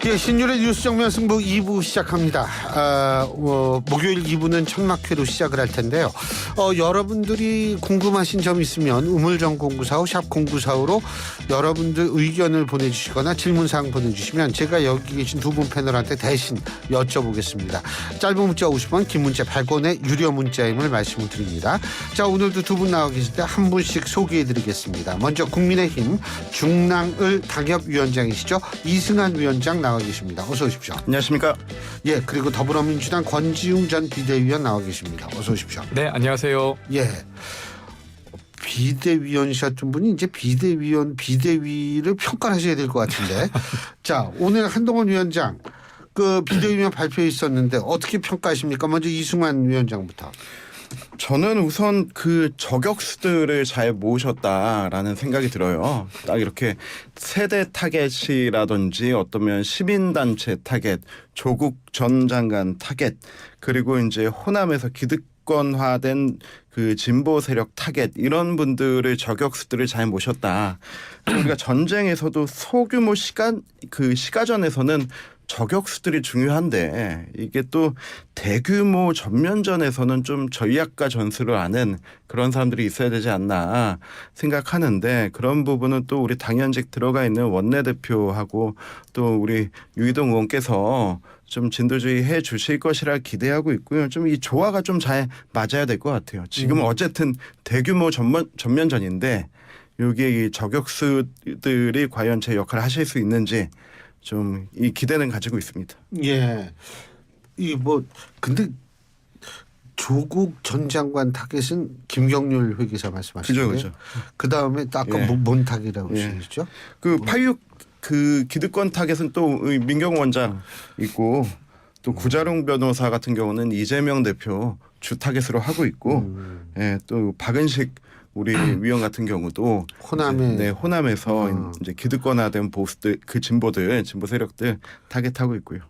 예, 신율의 뉴스 정면 승부 2부 시작합니다. 목요일 2부는 천막회로 시작을 할 텐데요. 여러분들이 궁금하신 점 있으면 우물정공구사호 샵 0945로 여러분들 의견을 보내주시거나 질문사항 보내주시면 제가 여기 계신 두 분 패널한테 대신 여쭤보겠습니다. 짧은 문자 50원, 긴 문자 100원의 유료 문자임을 말씀을 드립니다. 자, 오늘도 두 분 나와 계실 때 한 분씩 소개해드리겠습니다. 먼저 국민의힘 중랑을 당협위원장이시죠. 이승환 위원장 나와 계십니다. 어서 오십시오. 안녕하십니까. 예, 그리고 더불어민주당 권지웅 전 비대위원 나와 계십니다. 어서 오십시오. 네, 안녕하세요. 예. 비대위원이셨던 분이 이제 비대위를 평가하셔야 될 것 같은데. 자, 오늘 한동훈 위원장 그 비대위원 발표에 있었는데 어떻게 평가하십니까? 먼저 이승환 위원장부터. 저는 우선 그 저격수들을 잘 모으셨다라는 생각이 들어요. 딱 이렇게 세대 타겟이라든지 어떠면 시민단체 타겟, 조국 전 장관 타겟, 그리고 이제 호남에서 기득권화된 그 진보 세력 타겟, 이런 분들을 저격수들을 잘 모셨다. 우리가 전쟁에서도 소규모 시가전에서는 저격수들이 중요한데 이게 또 대규모 전면전에서는 좀 전략과 전술을 아는 그런 사람들이 있어야 되지 않나 생각하는데, 그런 부분은 또 우리 당연직 들어가 있는 원내대표하고 또 우리 유이동 의원께서 좀 진도주의 해 주실 것이라 기대하고 있고요. 좀 이 조화가 좀 잘 맞아야 될 것 같아요. 지금은 어쨌든 대규모 전면전인데 여기에 이 저격수들이 과연 제 역할을 하실 수 있는지 좀 이 기대는 가지고 있습니다. 예. 근데 조국 전 장관 타겟은 김경률 회계사 말씀하시는 그죠. 그 다음에 아까 예. 뭔 타겟이라고 하셨죠? 그 86 그 기득권 타겟은 또 민경호 원장 있고, 또 구자룡 변호사 같은 경우는 이재명 대표 주 타겟으로 하고 있고, 예, 또 박은식 우리 위원 같은 경우도 호남에서 이제 기득권화된 보수들, 그 진보 세력들 타겟하고 있고요.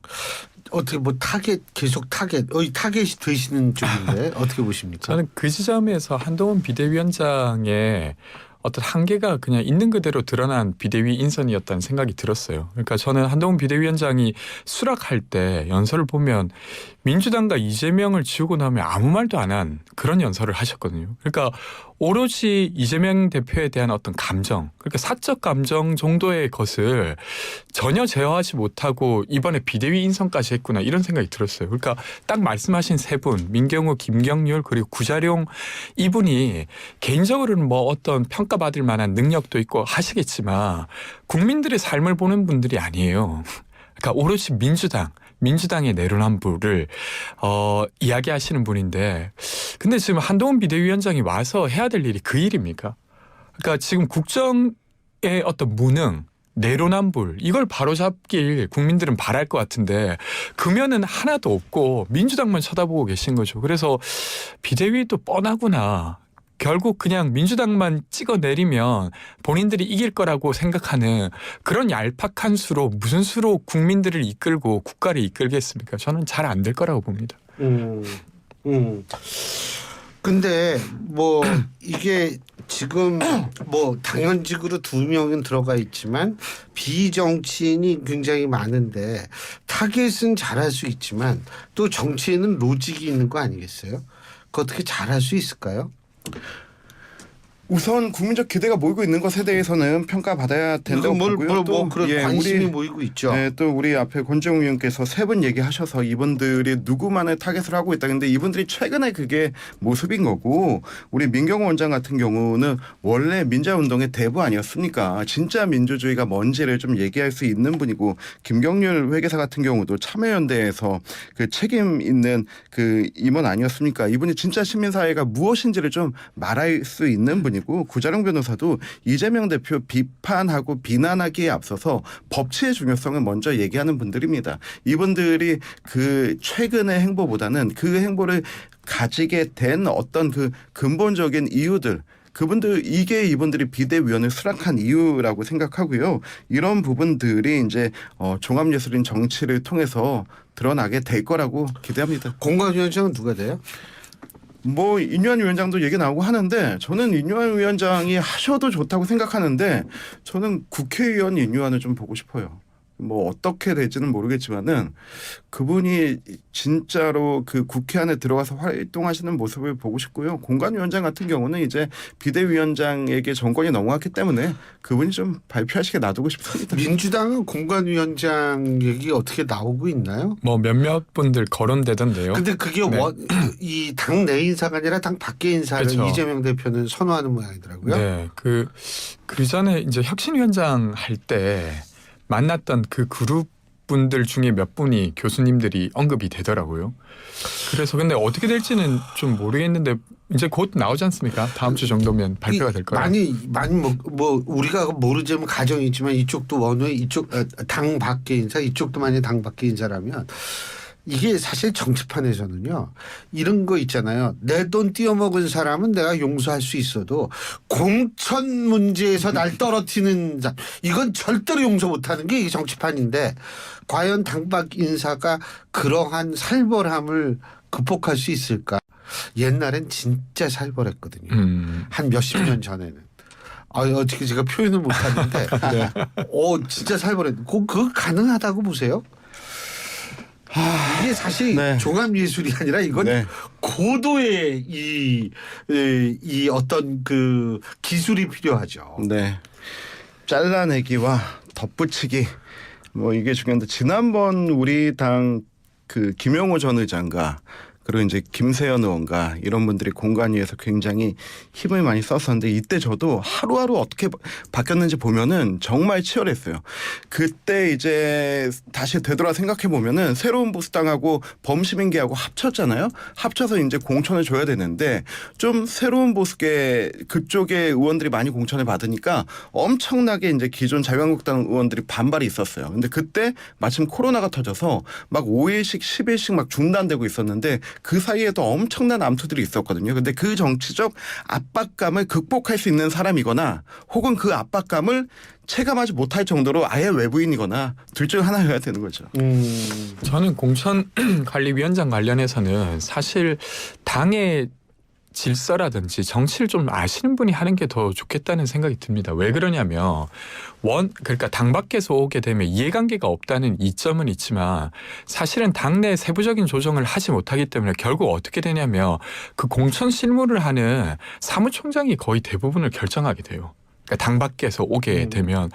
어떻게 계속 타겟이 되시는 쪽인데 어떻게 보십니까? 저는 그 지점에서 한동훈 비대위원장의 어떤 한계가 그냥 있는 그대로 드러난 비대위 인선이었다는 생각이 들었어요. 그러니까 저는 한동훈 비대위원장이 수락할 때 연설을 보면 민주당과 이재명을 지우고 나면 아무 말도 안 한 그런 연설을 하셨거든요. 그러니까 오로지 이재명 대표에 대한 어떤 감정, 그러니까 사적 감정 정도의 것을 전혀 제어하지 못하고 이번에 비대위 인선까지 했구나, 이런 생각이 들었어요. 그러니까 딱 말씀하신 세 분, 민경호, 김경률 그리고 구자룡, 이분이 개인적으로는 뭐 어떤 평가받을 만한 능력도 있고 하시겠지만 국민들의 삶을 보는 분들이 아니에요. 그러니까 오로지 민주당의 내로남불을 이야기하시는 분인데, 근데 지금 한동훈 비대위원장이 와서 해야 될 일이 그 일입니까? 그러니까 지금 국정의 어떤 무능, 내로남불, 이걸 바로잡길 국민들은 바랄 것 같은데 금연은 하나도 없고 민주당만 쳐다보고 계신 거죠. 그래서 비대위도 뻔하구나. 결국 그냥 민주당만 찍어내리면 본인들이 이길 거라고 생각하는 그런 얄팍한 수로 무슨 수로 국민들을 이끌고 국가를 이끌겠습니까? 저는 잘 안 될 거라고 봅니다. 근데 이게 지금 당연직으로 2명은 들어가 있지만 비정치인이 굉장히 많은데 타겟은 잘할 수 있지만 또 정치에는 로직이 있는 거 아니겠어요? 그 어떻게 잘할 수 있을까요? 우선 국민적 기대가 모이고 있는 것에 대해서는 평가받아야 된다고 보고요. 또 그런 관심이 모이고 있죠. 네, 또 우리 앞에 권지웅 의원께서 세 분 얘기하셔서 이분들이 누구만을 타겟을 하고 있다. 근데 이분들이 최근에 그게 모습인 거고, 우리 민경호 원장 같은 경우는 원래 민자운동의 대부 아니었습니까? 진짜 민주주의가 뭔지를 좀 얘기할 수 있는 분이고, 김경률 회계사 같은 경우도 참여연대에서 그 책임 있는 그 임원 아니었습니까? 이분이 진짜 시민사회가 무엇인지를 좀 말할 수 있는 분 이고, 구자룡 변호사도 이재명 대표 비판하고 비난하기에 앞서서 법치의 중요성을 먼저 얘기하는 분들입니다. 이분들이 그 최근의 행보보다는 그 행보를 가지게 된 어떤 그 근본적인 이유들, 이게 이분들이 비대위원을 수락한 이유라고 생각하고요. 이런 부분들이 이제 종합예술인 정치를 통해서 드러나게 될 거라고 기대합니다. 공관위원장은 누가 돼요? 인유한 위원장도 얘기 나오고 하는데, 저는 인유한 위원장이 하셔도 좋다고 생각하는데, 저는 국회의원 인유한을 좀 보고 싶어요. 뭐 어떻게 될지는 모르겠지만은 그분이 진짜로 그 국회 안에 들어가서 활동하시는 모습을 보고 싶고요. 공관위원장 같은 경우는 이제 비대위원장에게 정권이 넘어갔기 때문에 그분이 좀 발표하시게 놔두고 싶습니다. 민주당은 공관위원장 얘기 어떻게 나오고 있나요? 뭐 몇몇 분들 거론되던데요. 근데 그게 네. 이 당 내 인사가 아니라 당 밖의 인사를 그렇죠. 이재명 대표는 선호하는 모양이더라고요. 네, 그 전에 이제 혁신위원장 할 때 만났던 그 그룹 분들 중에 몇 분이 교수님들이 언급이 되더라고요. 그래서 근데 어떻게 될지는 좀 모르겠는데 이제 곧 나오지 않습니까? 다음 주 정도면 발표가 될 거예요. 많이 뭐 우리가 모르자면 가정이 있지만 이쪽도 원외 이쪽 당 밖의 인사 이쪽도 만약 당 밖의 인사라면 이게 사실 정치판에서는요 이런 거 있잖아요. 내 돈 띄어먹은 사람은 내가 용서할 수 있어도 공천 문제에서 날 떨어뜨리는 자 이건 절대로 용서 못하는 게 이 정치판인데 과연 당 밖 인사가 그러한 살벌함을 극복할 수 있을까? 옛날엔 진짜 살벌했거든요. 한 몇십 년 전에는. 어떻게 제가 표현을 못하는데 네. 진짜 살벌했는데 그거 가능하다고 보세요? 이게 사실 네. 종합 예술이 아니라 이건 네. 고도의 이 어떤 그 기술이 필요하죠. 네. 잘라내기와 덧붙이기 뭐 이게 중요한데 지난번 우리 당 그 김용호 전 의장과 그리고 이제 김세연 의원과 이런 분들이 공관위에서 굉장히 힘을 많이 썼었는데 이때 저도 하루하루 어떻게 바뀌었는지 보면은 정말 치열했어요. 그때 이제 다시 되돌아 생각해 보면은 새로운 보수당하고 범시민계하고 합쳤잖아요. 합쳐서 이제 공천을 줘야 되는데 좀 새로운 보수계 그쪽에 의원들이 많이 공천을 받으니까 엄청나게 이제 기존 자유한국당 의원들이 반발이 있었어요. 근데 그때 마침 코로나가 터져서 막 5일씩 10일씩 막 중단되고 있었는데 그 사이에도 엄청난 암투들이 있었거든요. 근데 그 정치적 압박감을 극복할 수 있는 사람이거나 혹은 그 압박감을 체감하지 못할 정도로 아예 외부인이거나 둘 중 하나여야 되는 거죠. 저는 공천관리위원장 관련해서는 사실 당의 질서라든지 정치를 좀 아시는 분이 하는 게 더 좋겠다는 생각이 듭니다. 왜 그러냐면 그러니까 당 밖에서 오게 되면 이해관계가 없다는 이점은 있지만 사실은 당내 세부적인 조정을 하지 못하기 때문에 결국 어떻게 되냐면 그 공천 실무를 하는 사무총장이 거의 대부분을 결정하게 돼요. 그러니까 당 밖에서 오게 되면.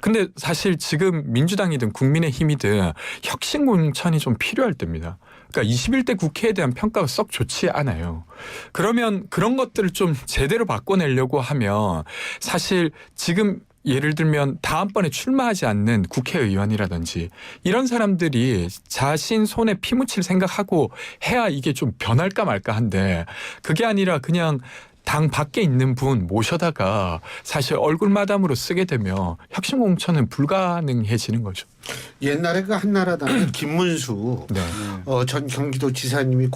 근데 사실 지금 민주당이든 국민의힘이든 혁신 공천이 좀 필요할 때입니다. 그러니까 21대 국회에 대한 평가가 썩 좋지 않아요. 그러면 그런 것들을 좀 제대로 바꿔내려고 하면 사실 지금 예를 들면 다음번에 출마하지 않는 국회의원이라든지 이런 사람들이 자신 손에 피 묻힐 생각하고 해야 이게 좀 변할까 말까 한데 그게 아니라 그냥 당 밖에 있는 분 모셔다가 사실 얼굴 마담으로 쓰게 되면 혁신 공천은 불가능해지는 거죠. 옛날에 그 한나라당의 김문수 네. 전 경기도지사님이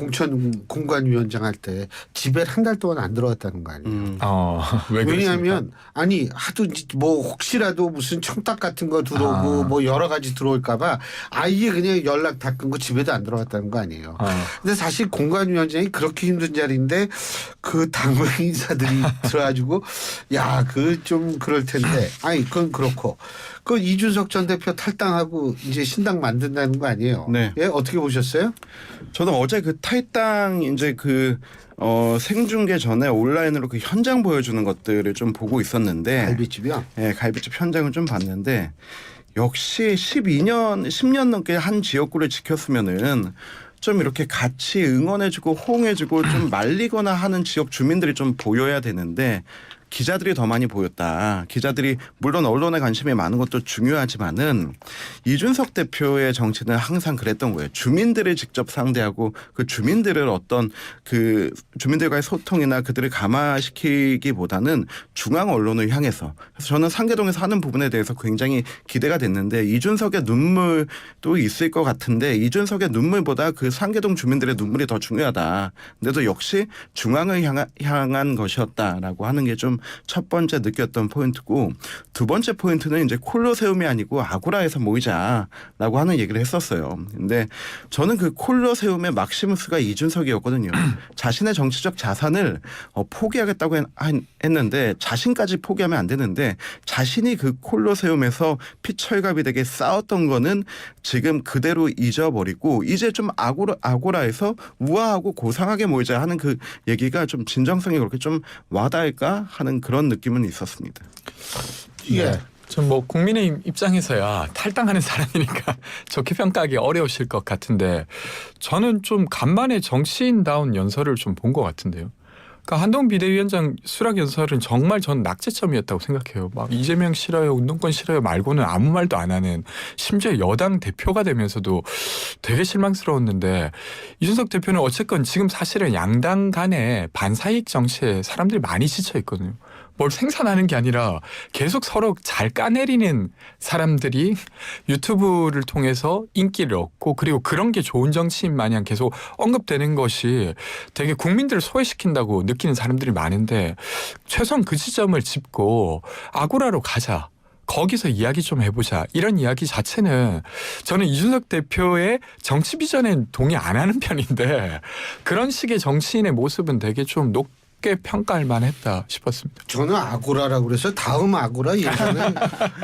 공관위원장 할 때 집에 한 달 동안 안 들어갔다는 거 아니에요. 왜 왜냐하면 아니 하도 뭐 혹시라도 무슨 청탁 같은 거 들어오고 뭐 여러 가지 들어올까봐 아예 그냥 연락 다 끊고 집에도 안 들어갔다는 거 아니에요. 근데 사실 공관위원장이 그렇게 힘든 자리인데 그 당의 인사들이 들어가지고 야 그 좀 그럴 텐데 아니 그건 그렇고 그 이준석 전 대표 탈당하고 이제 신당 만든다는 거 아니에요? 네. 예 어떻게 보셨어요? 저는 어제 그 탈당 이제 그 생중계 전에 온라인으로 그 현장 보여주는 것들을 좀 보고 있었는데 갈비집이요? 예, 갈비집 현장을 좀 봤는데 역시 10년 넘게 한 지역구를 지켰으면은 좀 이렇게 같이 응원해주고 호응해주고 좀 말리거나 하는 지역 주민들이 좀 보여야 되는데 기자들이 더 많이 보였다. 기자들이 물론 언론에 관심이 많은 것도 중요하지만은 이준석 대표의 정치는 항상 그랬던 거예요. 주민들을 직접 상대하고 그 주민들을 어떤 그 주민들과의 소통이나 그들을 감화시키기보다는 중앙 언론을 향해서. 그래서 저는 상계동에서 하는 부분에 대해서 굉장히 기대가 됐는데 이준석의 눈물도 있을 것 같은데 이준석의 눈물보다 그 상계동 주민들의 눈물이 더 중요하다. 근데도 역시 중앙을 향한 것이었다라고 하는 게 좀 첫 번째 느꼈던 포인트고 두 번째 포인트는 이제 콜로세움이 아니고 아고라에서 모이자라고 하는 얘기를 했었어요. 근데 저는 그 콜로세움의 막시무스가 이준석이었거든요. 자신의 정치적 자산을 포기하겠다고 했는데 자신까지 포기하면 안 되는데 자신이 그 콜로세움에서 피철갑이 되게 싸웠던 거는 지금 그대로 잊어버리고 이제 좀 아고라에서 우아하고 고상하게 모이자 하는 그 얘기가 좀 진정성이 그렇게 좀 와닿을까 하는 그런 느낌은 있었습니다. 예. 좀 뭐 국민의힘 입장에서야 탈당하는 사람이니까 좋게 평가하기 어려우실 것 같은데 저는 좀 간만에 정치인다운 연설을 좀 본 것 같은데요. 그러니까 한동훈 비대위원장 수락 연설은 정말 전 낙제점이었다고 생각해요. 막 이재명 싫어요, 운동권 싫어요 말고는 아무 말도 안 하는 심지어 여당 대표가 되면서도 되게 실망스러웠는데 이준석 대표는 어쨌건 지금 사실은 양당 간의 반사이익 정치에 사람들이 많이 지쳐 있거든요. 뭘 생산하는 게 아니라 계속 서로 잘 까내리는 사람들이 유튜브를 통해서 인기를 얻고 그리고 그런 게 좋은 정치인 마냥 계속 언급되는 것이 되게 국민들을 소외시킨다고 느끼는 사람들이 많은데 최소한 그 지점을 짚고 아고라로 가자. 거기서 이야기 좀 해보자. 이런 이야기 자체는 저는 이준석 대표의 정치 비전엔 동의 안 하는 편인데 그런 식의 정치인의 모습은 되게 좀 높게 평가할 만했다 싶었습니다. 저는 아고라라고 그래서 다음 아고라 예전에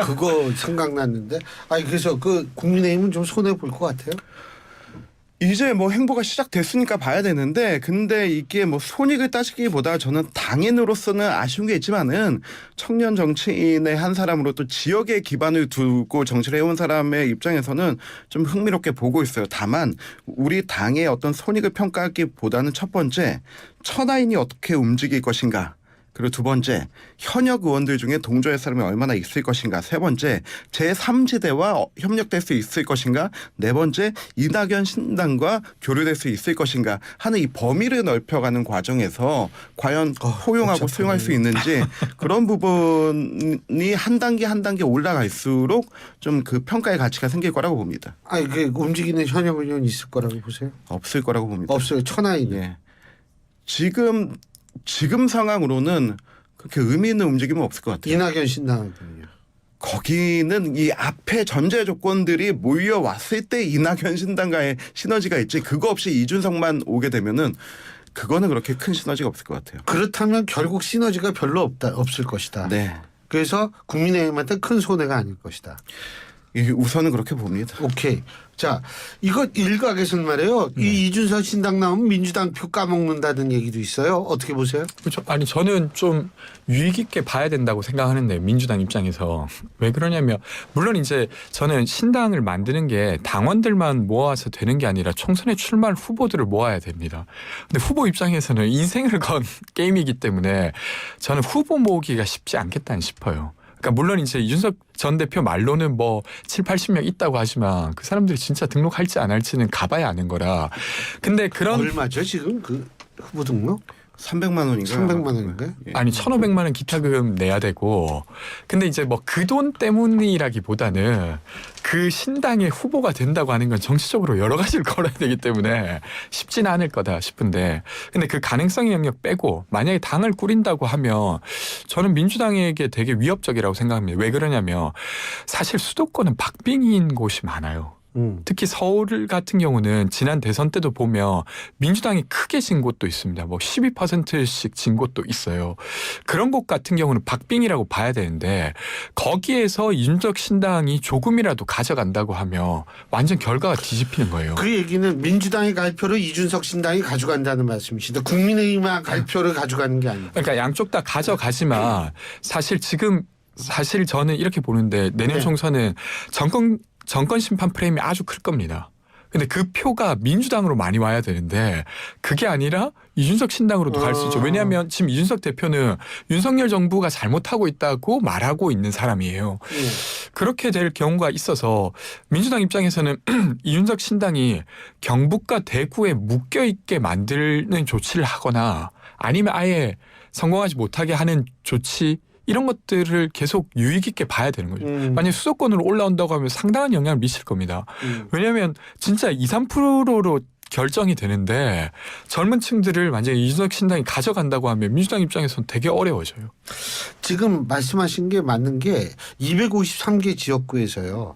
그거 생각났는데 아니 그래서 그 국민의힘은 좀 손해 볼 것 같아요. 이제 뭐 행보가 시작됐으니까 봐야 되는데 근데 이게 뭐 손익을 따지기보다 저는 당인으로서는 아쉬운 게 있지만은 청년 정치인의 한 사람으로 또 지역에 기반을 두고 정치를 해온 사람의 입장에서는 좀 흥미롭게 보고 있어요. 다만 우리 당의 어떤 손익을 평가하기보다는 첫 번째 천하인이 어떻게 움직일 것인가. 그리고 두 번째 현역 의원들 중에 동조할 사람이 얼마나 있을 것인가. 세 번째 제3지대와 협력될 수 있을 것인가. 네 번째 이낙연 신당과 교류될 수 있을 것인가 하는 이 범위를 넓혀가는 과정에서 과연 포용하고 수용할 수 있는지 그런 부분이 한 단계 한 단계 올라갈수록 좀 그 평가의 가치가 생길 거라고 봅니다. 아니 그 움직이는 현역 의원이 있을 거라고 보세요? 없을 거라고 봅니다. 없어요. 천하인. 예. 지금 상황으로는 그렇게 의미 있는 움직임은 없을 것 같아요. 이낙연 신당은요. 거기는 이 앞에 전제 조건들이 모여왔을 때 이낙연 신당과의 시너지가 있지 그거 없이 이준석만 오게 되면은 그거는 그렇게 큰 시너지가 없을 것 같아요. 그렇다면 결국 시너지가 별로 없을 것이다. 네. 그래서 국민의힘한테 큰 손해가 아닐 것이다. 우선은 그렇게 봅니다. 오케이. 자, 이거 일각에서는 말이에요. 이 이준석 신당 나오면 민주당 표 까먹는다는 얘기도 있어요. 어떻게 보세요? 그렇죠. 아니 저는 좀 유익 있게 봐야 된다고 생각하는데 민주당 입장에서 왜 그러냐면 물론 이제 저는 신당을 만드는 게 당원들만 모아서 되는 게 아니라 총선에 출마할 후보들을 모아야 됩니다. 근데 후보 입장에서는 인생을 건 게임이기 때문에 저는 후보 모으기가 쉽지 않겠다 싶어요. 그러니까 물론 이제 이준석 전 대표 말로는 뭐 7, 80명 있다고 하지만 그 사람들이 진짜 등록할지 안 할지는 가봐야 아는 거라. 근데 그런 얼마죠 지금 그 후보 등록? 300만 원인가? 300만 원인가요? 예. 아니 1,500만 원 기타금 내야 되고 근데 이제 뭐 그 돈 때문이라기보다는 그 신당의 후보가 된다고 하는 건 정치적으로 여러 가지를 걸어야 되기 때문에 쉽지는 않을 거다 싶은데 근데 그 가능성의 영역 빼고 만약에 당을 꾸린다고 하면 저는 민주당에게 되게 위협적이라고 생각합니다. 왜 그러냐면 사실 수도권은 박빙인 곳이 많아요. 특히 서울 같은 경우는 지난 대선 때도 보면 민주당이 크게 진 곳도 있습니다. 뭐 12%씩 진 곳도 있어요. 그런 곳 같은 경우는 박빙이라고 봐야 되는데 거기에서 이준석 신당이 조금이라도 가져간다고 하면 완전 결과가 뒤집히는 거예요. 그 얘기는 민주당이 갈 표를 이준석 신당이 가져간다는 말씀이시다. 국민의힘만 갈 표를 가져가는 게 아니고. 그러니까 양쪽 다 가져가지만 사실 저는 이렇게 보는데 내년 네. 총선은 정권 심판 프레임이 아주 클 겁니다. 근데 그 표가 민주당으로 많이 와야 되는데 그게 아니라 이준석 신당으로도 갈 수 있죠. 왜냐하면 지금 이준석 대표는 윤석열 정부가 잘못하고 있다고 말하고 있는 사람이에요. 그렇게 될 경우가 있어서 민주당 입장에서는 이준석 신당이 경북과 대구에 묶여있게 만드는 조치를 하거나 아니면 아예 성공하지 못하게 하는 조치 이런 것들을 계속 유익 있게 봐야 되는 거죠. 만약 수도권으로 올라온다고 하면 상당한 영향을 미칠 겁니다. 왜냐하면 진짜 2, 3%로 결정이 되는데 젊은 층들을 완전히 이준석 신당이 가져간다고 하면 민주당 입장에서는 되게 어려워져요. 지금 말씀하신 게 맞는 게 253개 지역구에서요.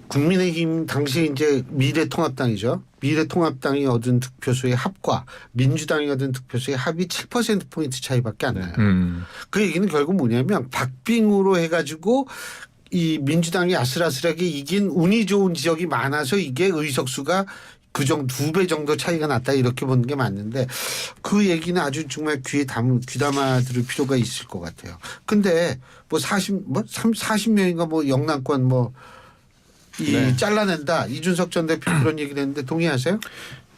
국민의힘 당시에 이제 미래통합당이죠. 미래통합당이 얻은 득표수의 합과 민주당이 얻은 득표수의 합이 7%포인트 차이밖에 안 나요. 그 얘기는 결국 뭐냐면 박빙으로 해가지고 이 민주당이 아슬아슬하게 이긴 운이 좋은 지역이 많아서 이게 의석수가 그 정도 2배 정도 차이가 났다 이렇게 보는 게 맞는데 그 얘기는 아주 정말 귀담아 들을 필요가 있을 것 같아요. 근데 뭐 40명인가 뭐 영남권 잘라낸다. 이준석 전 대표 그런 얘기를 했는데 동의하세요?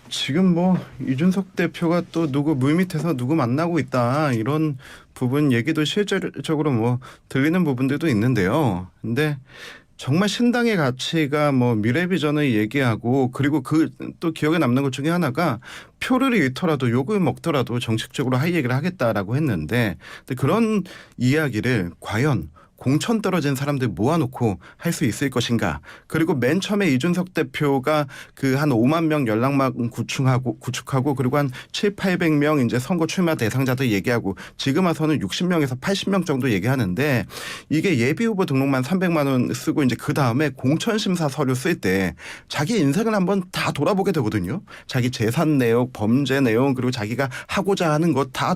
지금 뭐 이준석 대표가 또 누구 물밑에서 누구 만나고 있다 이런 부분 얘기도 실질적으로 뭐 들리는 부분들도 있는데요. 근데 정말 신당의 가치가 뭐 미래 비전을 얘기하고 그리고 그 또 기억에 남는 것 중에 하나가 표를 잃더라도 욕을 먹더라도 정책적으로 할 얘기를 하겠다라고 했는데 근데 그런 이야기를 과연 공천 떨어진 사람들 모아놓고 할 수 있을 것인가. 그리고 맨 처음에 이준석 대표가 그 한 5만 명 연락망 구축하고 그리고 한 700~800명 이제 선거 출마 대상자들 얘기하고 지금 와서는 60명에서 80명 정도 얘기하는데 이게 예비 후보 등록만 300만 원 쓰고 이제 그 다음에 공천 심사 서류 쓸 때 자기 인생을 한번 다 돌아보게 되거든요. 자기 재산 내역, 범죄 내용 그리고 자기가 하고자 하는 것 다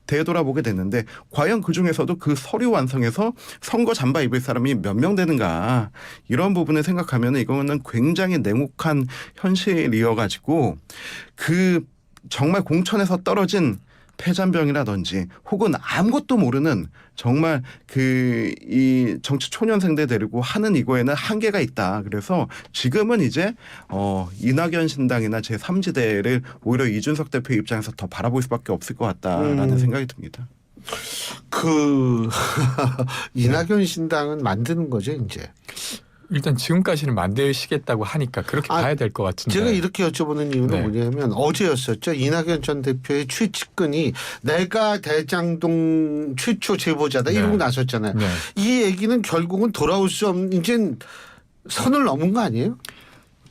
되돌아보게 됐는데 과연 그중에서도 그 서류 완성에서 선거 잠바 입을 사람이 몇 명 되는가 이런 부분을 생각하면 이거는 굉장히 냉혹한 현실이어가지고 그 정말 공천에서 떨어진 패잔병이라든지 혹은 아무것도 모르는 정말 이 정치 초년생들 데리고 하는 이거에는 한계가 있다. 그래서 지금은 이제 이낙연 신당이나 제3지대를 오히려 이준석 대표 입장에서 더 바라볼 수밖에 없을 것 같다라는 생각이 듭니다. 이낙연 신당은 만드는 거죠 이제. 일단 지금까지는 만드시겠다고 하니까 그렇게 봐야 될 것 같은데. 제가 이렇게 여쭤보는 이유는 네. 뭐냐면 어제였었죠. 이낙연 전 대표의 최측근이 내가 대장동 최초 제보자다 네. 이러고 나섰잖아요. 네. 이 얘기는 결국은 돌아올 수 없는 이제 선을 넘은 거 아니에요?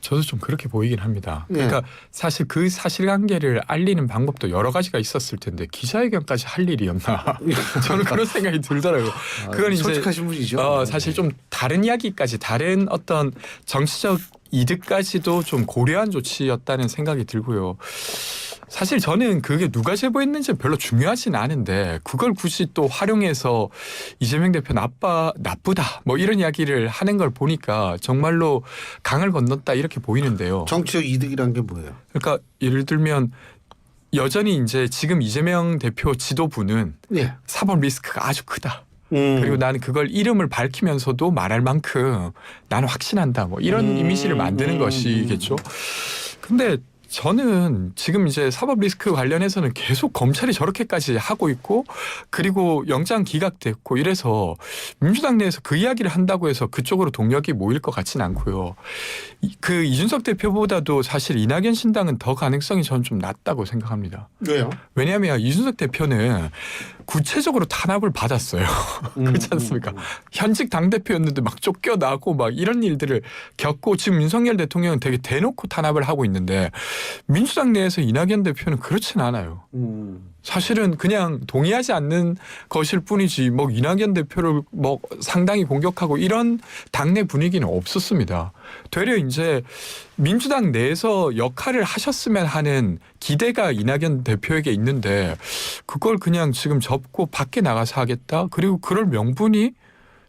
저도 좀 그렇게 보이긴 합니다. 네. 그러니까 사실 그 사실관계를 알리는 방법도 여러 가지가 있었을 텐데 기자회견까지 할 일이었나 저는 그런 생각이 들더라고요. 그건 이제 솔직하신 분이죠. 사실 좀 다른 이야기까지 다른 어떤 정치적 이득까지도 좀 고려한 조치였다는 생각이 들고요. 사실 저는 그게 누가 제보했는지는 별로 중요하진 않은데 그걸 굳이 또 활용해서 이재명 대표 나쁘다 뭐 이런 이야기를 하는 걸 보니까 정말로 강을 건넜다 이렇게 보이는데요. 정치적 이득이란 게 뭐예요? 그러니까 예를 들면 여전히 이제 지금 이재명 대표 지도부는 네. 사법 리스크가 아주 크다. 그리고 나는 그걸 이름을 밝히면서도 말할 만큼 나는 확신한다. 뭐 이런 이미지를 만드는 것이겠죠. 근데 저는 지금 이제 사법 리스크 관련해서는 계속 검찰이 저렇게까지 하고 있고 그리고 영장 기각됐고 이래서 민주당 내에서 그 이야기를 한다고 해서 그쪽으로 동력이 모일 것 같지는 않고요. 그 이준석 대표보다도 사실 이낙연 신당은 더 가능성이 저는 좀 낮다고 생각합니다. 왜요? 왜냐하면 이준석 대표는 구체적으로 탄압을 받았어요. 그렇지 않습니까? 현직 당대표였는데 막 쫓겨나고 막 이런 일들을 겪고 지금 윤석열 대통령은 되게 대놓고 탄압을 하고 있는데 민주당 내에서 이낙연 대표는 그렇진 않아요. 사실은 그냥 동의하지 않는 것일 뿐이지 뭐 이낙연 대표를 뭐 상당히 공격하고 이런 당내 분위기는 없었습니다. 되려 이제 민주당 내에서 역할을 하셨으면 하는 기대가 이낙연 대표에게 있는데 그걸 그냥 지금 접고 밖에 나가서 하겠다. 그리고 그럴 명분이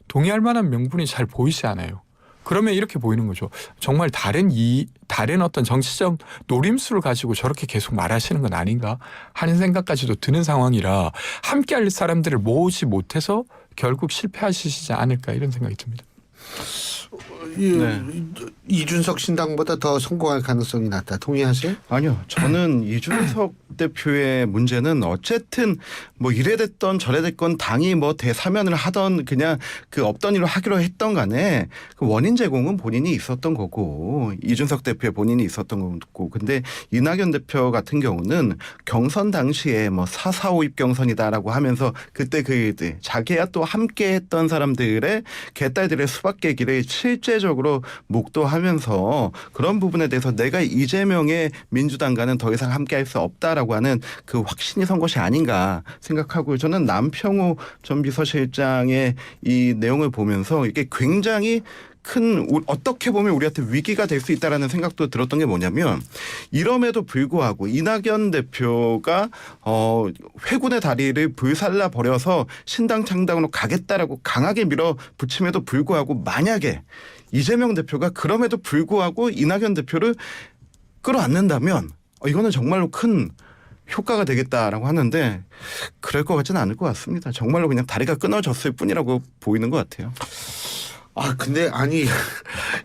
동의할 만한 명분이 잘 보이지 않아요. 그러면 이렇게 보이는 거죠. 정말 다른 어떤 정치적 노림수를 가지고 저렇게 계속 말하시는 건 아닌가 하는 생각까지도 드는 상황이라 함께할 사람들을 모으지 못해서 결국 실패하시지 않을까 이런 생각이 듭니다. 이준석 신당보다 더 성공할 가능성이 낮다. 동의하세요? 아니요. 저는 이준석 대표의 문제는 어쨌든 뭐 이래 됐던 저래 됐건 당이 뭐 대사면을 하던 그냥 그 없던 일을 하기로 했던 간에 그 원인 제공은 본인이 있었던 거고 이준석 대표의 본인이 있었던 거고 근데 이낙연 대표 같은 경우는 경선 당시에 뭐 4.4 5입 경선이다라고 하면서 그때 그 자기야 또 함께 했던 사람들의 개딸들의 수박 수박 깨기를 실제적으로 목도하면서 그런 부분에 대해서 내가 이재명의 민주당과는 더 이상 함께할 수 없다라고 하는 그 확신이 선 것이 아닌가 생각하고요. 저는 남평우 전 비서실장의 이 내용을 보면서 이게 굉장히 큰 어떻게 보면 우리한테 위기가 될 수 있다라는 생각도 들었던 게 뭐냐면 이럼에도 불구하고 이낙연 대표가 회군의 다리를 불살라 버려서 신당 창당으로 가겠다라고 강하게 밀어붙임에도 불구하고 만약에 이재명 대표가 그럼에도 불구하고 이낙연 대표를 끌어안는다면 이거는 정말로 큰 효과가 되겠다라고 하는데 그럴 것 같지는 않을 것 같습니다. 정말로 그냥 다리가 끊어졌을 뿐이라고 보이는 것 같아요. 아, 근데 아니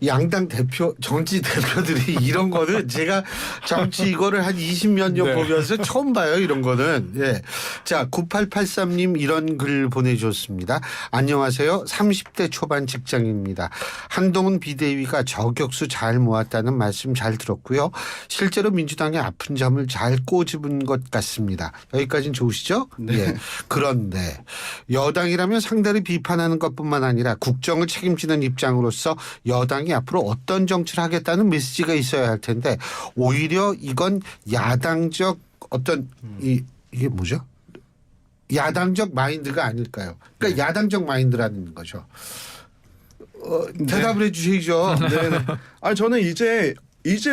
양당 대표 정치 대표들이 이런 거는 제가 정치 이거를 한 20몇 년 네. 보면서 처음 봐요. 이런 거는. 예. 자, 9883님 이런 글 보내주셨습니다. 안녕하세요. 30대 초반 직장입니다. 한동훈 비대위가 저격수 잘 모았다는 말씀 잘 들었고요. 실제로 민주당의 아픈 점을 잘 꼬집은 것 같습니다. 여기까지는 좋으시죠? 네. 예. 그런데 여당이라면 상대를 비판하는 것뿐만 아니라 국정을 책임지는 입장으로서 여당이 앞으로 어떤 정치를 하겠다는 메시지가 있어야 할 텐데 오히려 이건 야당적 어떤 이게 뭐죠? 야당적 마인드가 아닐까요? 그러니까 야당적 마인드라는 거죠. 대답을 해주시죠. 네. 아 저는 이제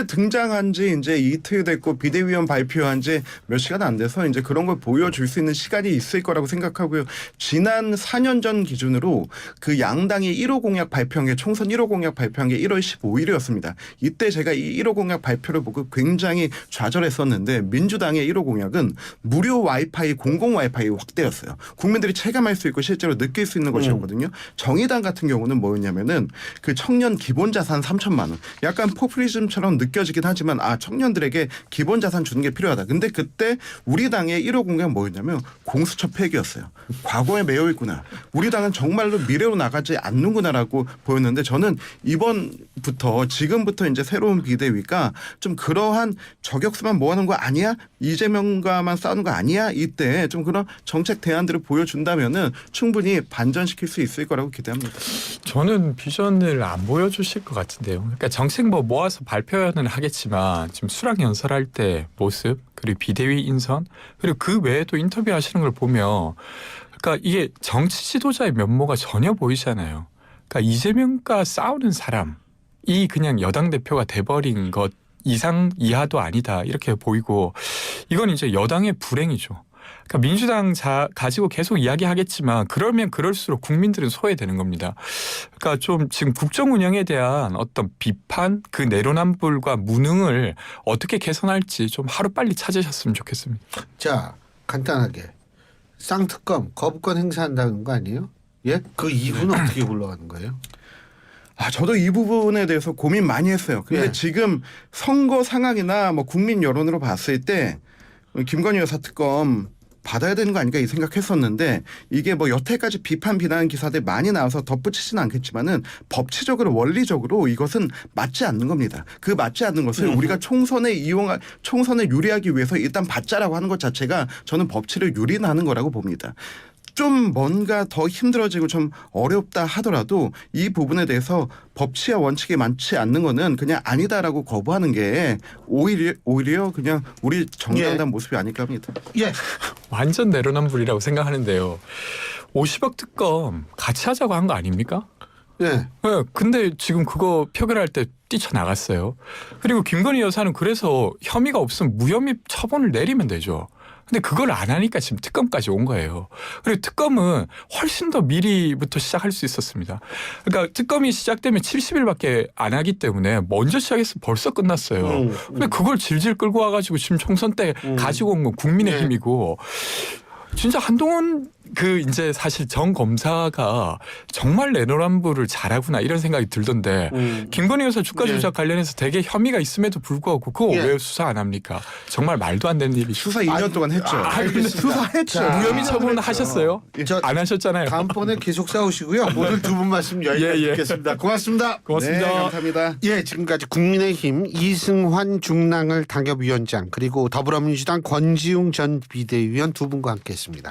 등장한 지 이제 이틀 됐고 비대위원 발표한 지 몇 시간 안 돼서 이제 그런 걸 보여줄 수 있는 시간이 있을 거라고 생각하고요. 지난 4년 전 기준으로 그 양당이 1호 공약 발표한 게 총선 1호 공약 발표한 게 1월 15일이었습니다. 이때 제가 이 1호 공약 발표를 보고 굉장히 좌절했었는데 민주당의 1호 공약은 무료 와이파이 공공 와이파이 확대였어요. 국민들이 체감할 수 있고 실제로 느낄 수 있는 것이었거든요. 정의당 같은 경우는 뭐였냐면은 그 청년 기본 자산 3천만 원. 약간 포퓰리즘처럼 느껴지긴 하지만 청년들에게 기본 자산 주는 게 필요하다. 근데 그때 우리 당의 1호 공약은 뭐였냐면 공수처 폐기였어요. 과거에 매여 있구나. 우리 당은 정말로 미래로 나가지 않는구나라고 보였는데 저는 지금부터 이제 새로운 비대위가 좀 그러한 저격수만 모아놓은 거 아니야? 이재명과만 싸우는 거 아니야? 이때 좀 그런 정책 대안들을 보여준다면은 충분히 반전시킬 수 있을 거라고 기대합니다. 저는 비전을 안 보여주실 것 같은데요. 그러니까 정책 모아서 발표는 하겠지만 지금 수락 연설할 때 모습 그리고 비대위 인선 그리고 그 외에도 인터뷰하시는 걸 보면 그러니까 이게 정치 지도자의 면모가 전혀 보이잖아요. 그러니까 이재명과 싸우는 사람이 그냥 여당 대표가 돼버린 것 이상 이하도 아니다 이렇게 보이고 이건 이제 여당의 불행이죠. 그러니까 민주당 가지고 계속 이야기하겠지만 그러면 그럴수록 국민들은 소외되는 겁니다. 그러니까 좀 지금 국정 운영에 대한 어떤 비판 그 내로남불과 무능을 어떻게 개선할지 좀 하루빨리 찾으셨으면 좋겠습니다. 자, 간단하게 쌍특검 거부권 행사한다는 거 아니에요? 예? 그 이유는 어떻게 굴러가는 거예요? 저도 이 부분에 대해서 고민 많이 했어요. 근데 예. 지금 선거 상황이나 뭐 국민 여론으로 봤을 때 김건희 여사 특검 받아야 되는 거 아닌가 이 생각했었는데 이게 뭐 여태까지 비난 기사들 많이 나와서 덧붙이지는 않겠지만은 법치적으로 원리적으로 이것은 맞지 않는 겁니다. 그 맞지 않는 것을 우리가 총선에 유리하기 위해서 일단 받자라고 하는 것 자체가 저는 법치를 유린하는 거라고 봅니다. 좀 뭔가 더 힘들어지고 좀 어렵다 하더라도 이 부분에 대해서 법치와 원칙에 맞지 않는 거는 그냥 아니다라고 거부하는 게 오히려 그냥 우리 정당한 모습이 아닐까 합니다. 예. 완전 내로남불이라고 생각하는데요. 50억 특검 같이 하자고 한 거 아닙니까? 예. 네, 근데 지금 그거 표결할 때 뛰쳐나갔어요. 그리고 김건희 여사는 그래서 혐의가 없으면 무혐의 처분을 내리면 되죠. 근데 그걸 안 하니까 지금 특검까지 온 거예요. 그리고 특검은 훨씬 더 미리부터 시작할 수 있었습니다. 그러니까 특검이 시작되면 70일밖에 안 하기 때문에 먼저 시작해서 벌써 끝났어요. 근데 그걸 질질 끌고 와가지고 지금 총선 때 가지고 온 건 국민의힘이고 진짜 한동훈 이제 사실 정 검사가 정말 내로남불을 잘하구나 이런 생각이 들던데 김건희 여사 주가 조작 관련해서 되게 혐의가 있음에도 불구하고 그거 왜 수사 안 합니까? 정말 말도 안 되는 일이 수사 2년 동안 했죠. 알겠습니다. 수사했죠. 자, 무혐의 처분 하셨어요? 저 안 하셨잖아요. 다음번에 계속 싸우시고요. 오늘 두 분 말씀 여기까지 듣겠습니다. 고맙습니다. 고맙습니다. 네, 감사합니다. 예, 지금까지 국민의힘 이승환 중랑을 당협위원장 그리고 더불어민주당 권지웅 전 비대위원 두 분과 함께했습니다.